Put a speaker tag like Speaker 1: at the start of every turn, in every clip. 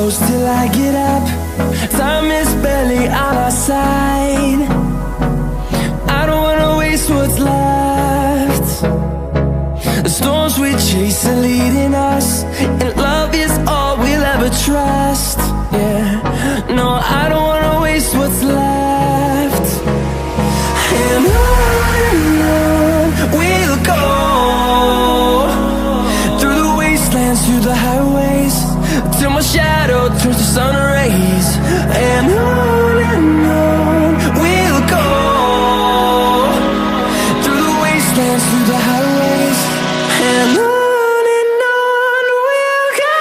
Speaker 1: close till I get up. Time is barely on our side. I don't wanna waste what's left. The storms we chase are leading us, and love is all we'll ever trust. Yeah, no, I don't wanna waste what's left. And on we'll go, through the wastelands, through the highways, till my shadow turns to sun rays. And on we'll go, through the wastelands, through the highways, and on we'll go.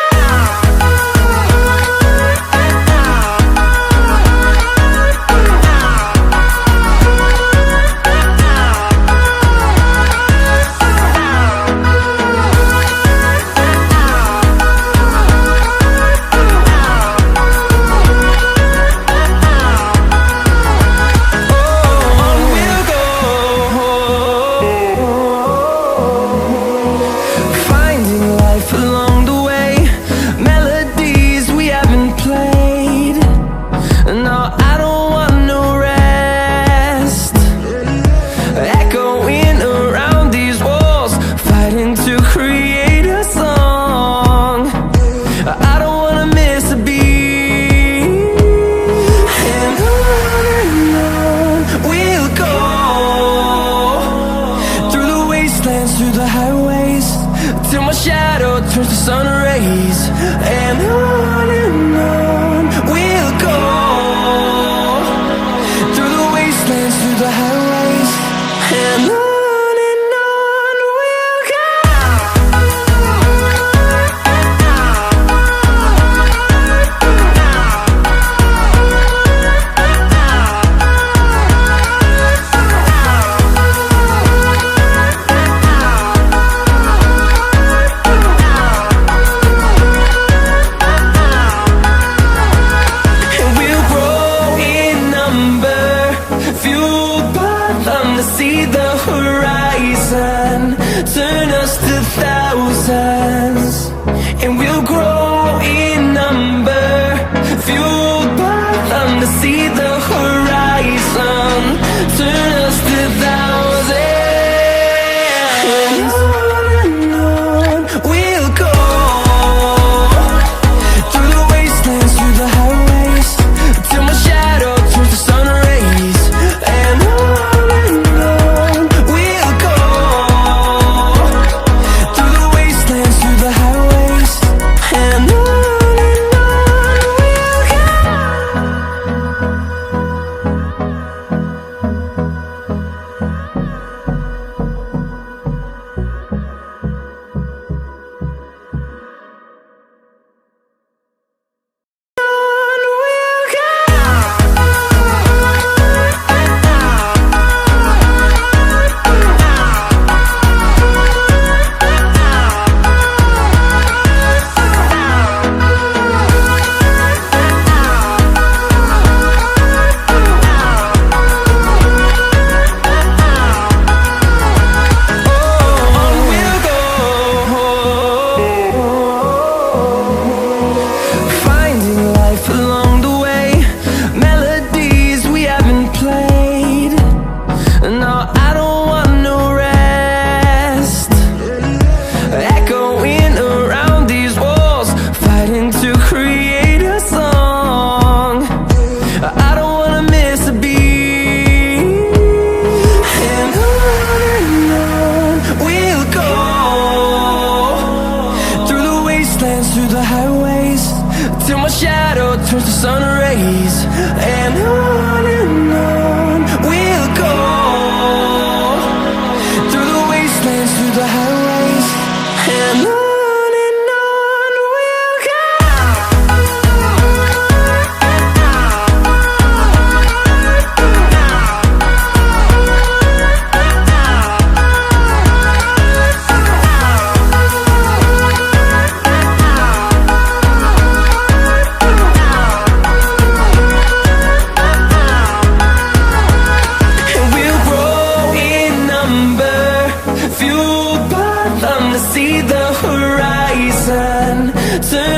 Speaker 1: Through the highways, till my shadow turns to sun rays. And on we'll go, through the wastelands, through the highways, and on we'll go. See the horizon, turn us to thousands, and we'll grow in number, fueled by them. To see the horizon, turn us to thousands, and on we'll go, through the wastelands, through the highways, till my shadow turns to sun rays. And through the highways, till my shadow turns to sun rays. And on we'll go, through the wastelands, through the highways, and on we'll go. See the horizon, turn